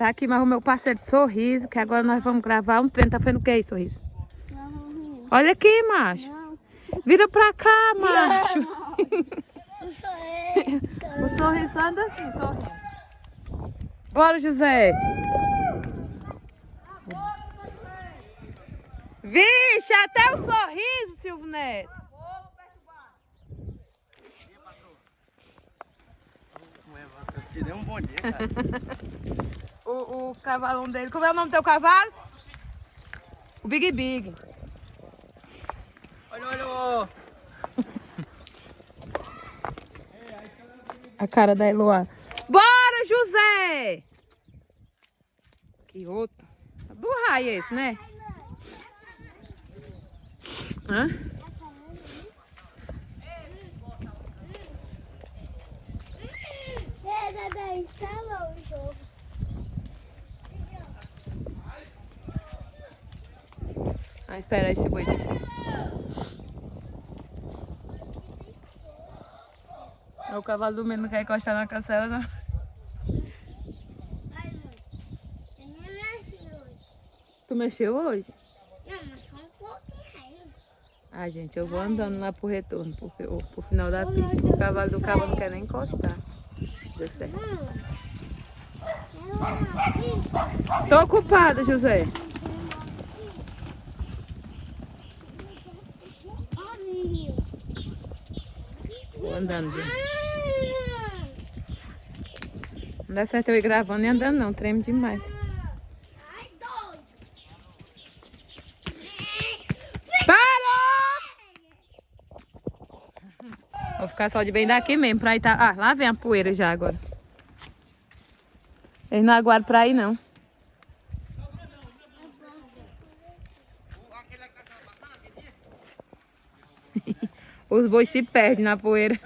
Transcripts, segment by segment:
Tá aqui mais o meu parceiro Sorriso, que agora nós vamos gravar um trem. Tá fazendo o que aí, Sorriso? Não. Olha aqui, macho. Não. Vira pra cá, macho. Não sou eu. O Sorriso anda assim, sorrindo. Bora, José. Vixe, até o Sorriso, Silvio Neto. Te dei um bom dia, cara. O cavalão dele. Como é o nome do teu cavalo? O Big Big. Olha. A cara da Eloá. Bora, José! Que outro. Do raio esse, né? Hã? Instalou o jogo. Ah, espera esse boi descer. O cavalo do menino não quer encostar na cancela, não. Ai, mãe. Eu não nasci hoje. Tu mexeu hoje? Não, mas só um pouquinho. Ah, gente, eu vou andando lá pro retorno, porque pro final da pista, o cavalo do cabo não quer nem encostar. Deu certo. Tô ocupada, José. Vou andando, gente. Não dá certo eu ir gravando e andando, não. Treme demais. Vou ficar só de bem daqui mesmo, pra ir tá... Ah, lá vem a poeira já agora. Eles não aguardam pra ir, não. Os bois se perdem na poeira.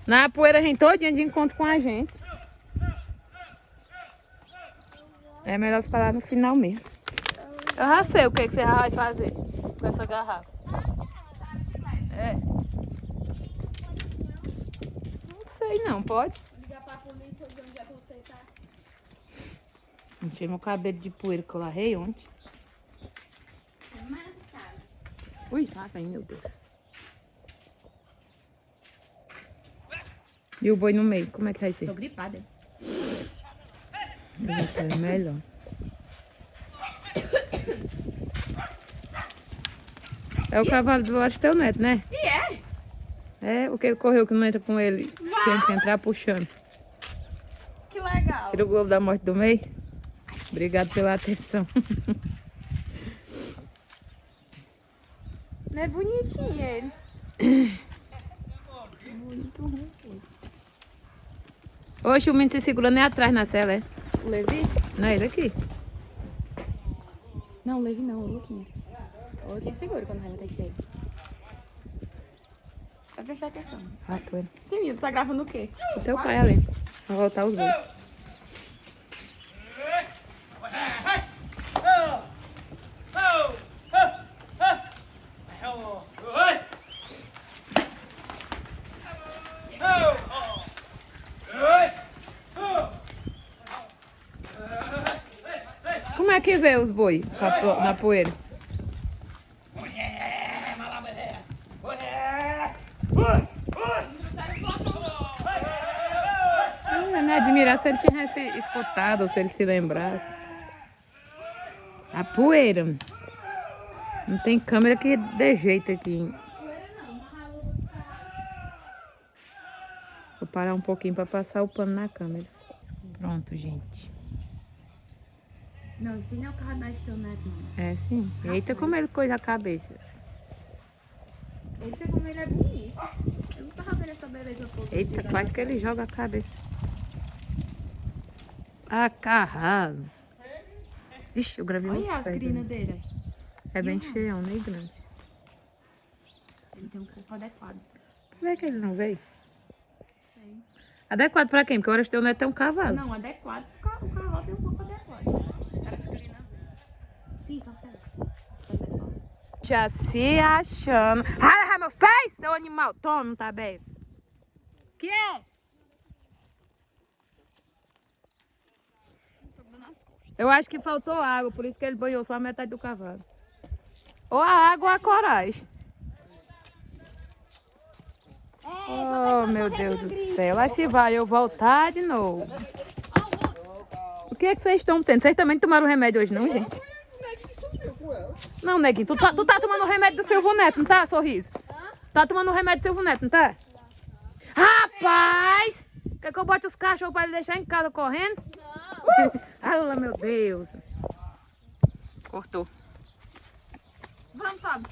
Na poeira a gente todinha de encontro com a gente. É melhor ficar lá no final mesmo. Eu já sei o que você vai fazer com essa garrafa. É. Não sei não, pode? Ligar pra polícia onde é que você tá. Enchei meu cabelo de poeira que eu larrei ontem. Ui, lá vem, meu Deus. E o boi no meio, como é que vai ser? Tô gripada. É melhor. É o cavalo do acho teu neto, né? E é? É, o que ele correu que não entra com ele. Tinha que entrar puxando. Que legal. Tira o globo da morte do meio. Obrigado pela atenção. Não é bonitinho ele. Oxe, o menino se segurando nem atrás na cela, é? O Levi? Não é ele aqui. Não, o Levi não, o Luquinha. O Luquinha segura quando vai meter que ele. Vai prestar atenção. Ah, poeira. Sim, menino, tá gravando o quê? O teu pai ali. Vai voltar os dois. Como é que vê os boi na poeira? Eu me admirar se ele tivesse escutado ou se ele se lembrasse. A poeira. Não tem câmera que dê jeito aqui. Vou parar um pouquinho para passar o pano na câmera. Pronto, gente. Não, isso não é o carro da teu neto, não. É sim. Eita, como ele coisa a cabeça. Eita, como ele é bonito. Eu não tava vendo essa beleza toda. Eita, quase que ele joga a cabeça. Acarrado. Ixi, eu gravei uns Olha as pés crinas dele. dele. É bem cheião, nem grande. Ele tem um corpo adequado. Por que ele não veio? Sei. Adequado pra quem? Porque o teu neto é um cavalo. Não, adequado. O cavalo tem um corpo adequado. Era as crinas dele. Sim, tá certo. Adequado. Já se achando. Ai, meus pés, seu animal. Toma, não tá bem. Que é? Eu acho que faltou água, por isso que ele banhou só a metade do cavalo. Ou a água ou a coragem. Oh, meu Deus do céu. Lá se vai eu voltar de novo. O que é que vocês estão tendo? Vocês também tomaram remédio hoje, não, gente? Não, Neguinho, tu tá tomando o remédio do Silvio Neto, não tá, Sorriso? Tá tomando o remédio do Silvio Neto, não tá? Rapaz! Quer que eu bote os cachorros pra ele deixar em casa correndo? Não! Meu Deus. Cortou. Vamos, Fábio.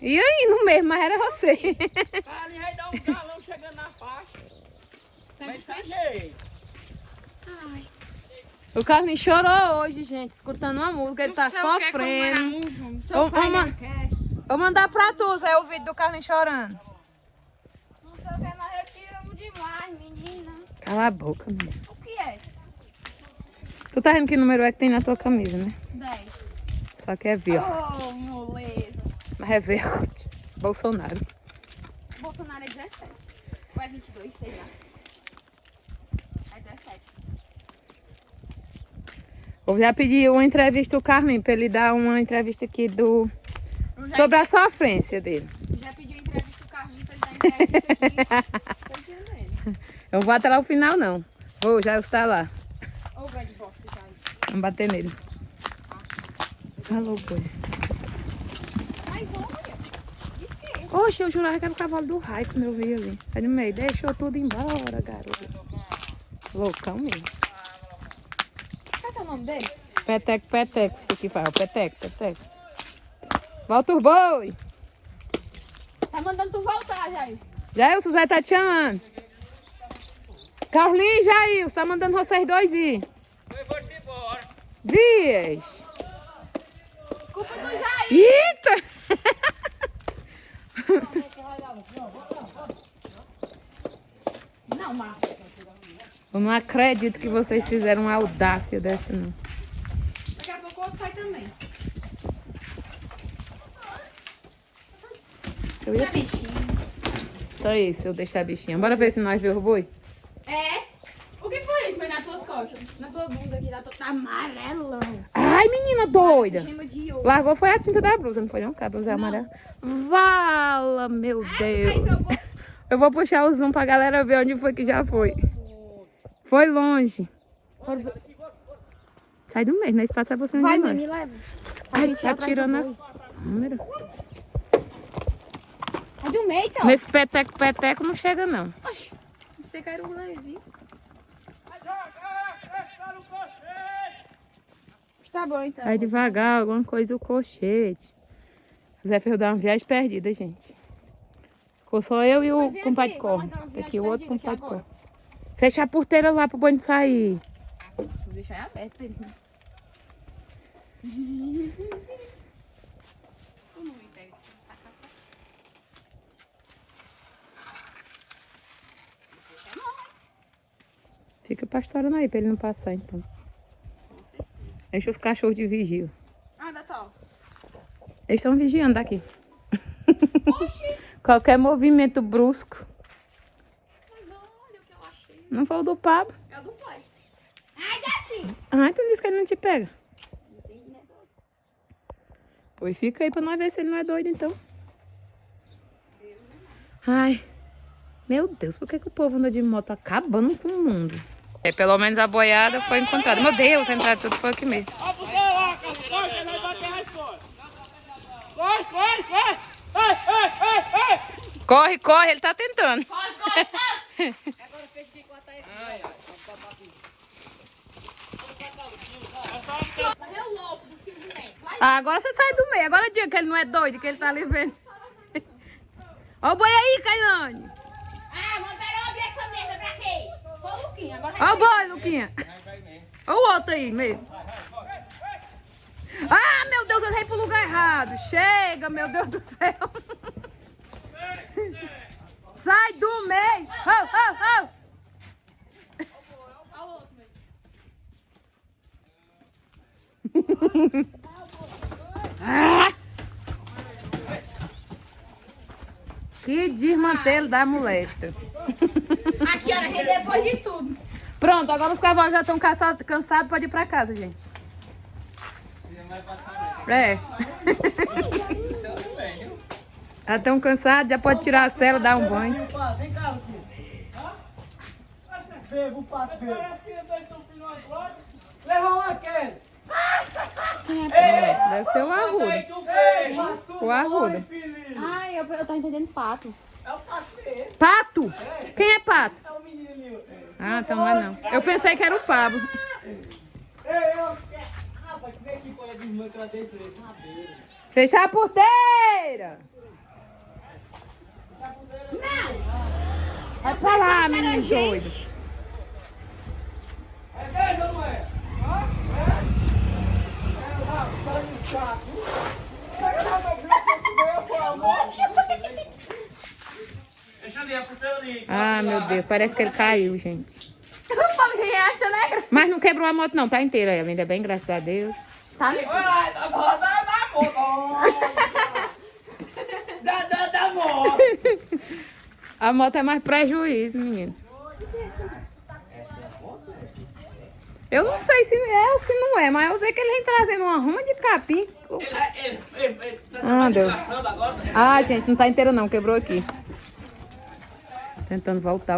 E aí, no mesmo, mas era você. Ali vai dar um galão chegando na faixa. Mensagem. O Carlinhos chorou hoje, gente, escutando uma música, ele tá sofrendo. Vou mandar pra tu, Zé, o vídeo do Carlinhos chorando. Não sei o que, mas eu te amo demais, menina. Cala a boca, menina. O que é? Tu tá vendo que número é que tem na tua camisa, né? 10. Só que é verde. Oh, moleza. Mas é verde. Bolsonaro. Bolsonaro é 17. Ou é 22, sei lá. É 17. Eu já pedi uma entrevista ao Carmen pra ele dar uma entrevista aqui sobre a sofrência dele. Já pediu entrevista pro Carlinhos pra ele dar entrevista aqui. Tô entendendo ele. Eu não vou até lá o final, não. Vou, já está lá. Ô, Brad Bosta, cara. Vamos bater nele. Alô, boi. Mas olha, isso que é. Oxe, eu jurava que era o cavalo do raio quando eu vi ali. Aí no meio, deixou tudo embora, garoto. Loucão mesmo. Qual é o nome dele? Peteco, peteco. Isso aqui fala, peteco, peteco. Volta o boi. Tá mandando tu voltar, Jair. Jailson, Zé tá te chamando. Carlinhos e Jailson, tá mandando vocês dois ir. Eu vou te embora. Vias. Culpa do Jair. Eita! Não, Marcos. Eu não acredito que vocês fizeram uma audácia dessa, não. Daqui a pouco o outro sai também. Eu ia... Só isso, eu deixar a bichinha. Bora ver se nós vemos o boi. É? O que foi isso, mãe, nas tuas costas? Na tua bunda aqui, tá amarelão. Ai, menina doida. Gema de ouro. Largou foi a tinta da blusa, não foi não? Que a blusa é amarela. Vala, meu Deus. Eu vou puxar o zoom pra galera ver onde foi que já foi. Foi longe. Sai do meio, né? Passa você Vai, onde mãe, nós. me leva. Ai, tá tirando a câmera. É do meio, então. Nesse peteco não chega, não. Oxi, você quer o leve. Tá bom, então. Vai devagar, alguma coisa, o cochete. Zé Ferro dá uma viagem perdida, gente. Ficou só eu e o vem compadre aqui, Corre. vamos dar uma viagem Aqui o outro perdida aqui compadre agora. Corre. Fecha a porteira lá pro banho sair. Vou deixar ele aberto pra ele. Fica pastorando aí pra ele não passar, então. Deixa os cachorros de vigio. Anda, Tó. Eles estão vigiando daqui. Oxi. Qualquer movimento brusco. Mas olha o que eu achei. Não foi o do Pablo. É o do pai. Ai, daqui. Ai, tu disse que ele não te pega. Não tem nem doido. Pois fica aí pra nós ver se ele não é doido, então. Ai, meu Deus, por que o povo anda de moto acabando com o mundo? Pelo menos a boiada foi encontrada. Meu Deus, entrar tudo foi aqui mesmo. Ó, porque lá, cara. Corre, que nós bater a escola. Corre, corre, corre. Ai, ai, ai, ai. Corre, corre, ele tá tentando. Corre, corre, corre. Agora fez que cortar ele. É o louco do Silvio Neto. Vai. Ah, agora você sai do meio. Agora diga que ele não é doido, que ele tá ali vendo. Ó o boi aí, Cailane. Ah, mandaram abrir essa merda pra quê? Foi o Luquinha, agora Ó o boi, Luquinha. Ó o outro aí, mesmo. Ah, meu Deus, eu errei pro lugar errado. Chega, meu Deus do céu. Sai do meio. Oh, oh, oh. Olha o outro, meu. Ah! Que desmantelo da molesta. Aqui, olha, render depois de tudo. Pronto, agora os cavalos já estão cansados, pode ir pra casa, gente. É. Já estão cansados, já pode tirar a cela, dar um banho. Vem cá, Luquinha. Bebo, o pato bebo. Levou uma queda. Deve ser o Arruda. Tu fez. O Arruda. Ai, eu tô entendendo pato. É o pato dele. Pato? Quem é Pato? É o menino ali. Ah, então não é não. Eu pensei que era o Pablo. Ei, eu... Rapaz, vem aqui com a irmã que ela tem dele. Fechar a porteira! Vai pra lá, menino doido. É mesmo ou não é? Hã? É? Tá no chato. Pega lá meu bloco, por amor. Deixa ali, a porteira ali. Ah, meu Deus, parece que ele caiu, gente. O povo acha, né? Mas não quebrou a moto não, tá inteira ela, ainda bem, graças a Deus. Tá. Vai, dá moto. Dá moto. A moto é mais prejuízo, menino. Eu não sei se é ou se não é, mas eu sei que ele vem trazendo uma ruma de capim. Ele Ah, Deus. agora. Ah, gente, não tá inteira não, quebrou aqui. Tentando voltar.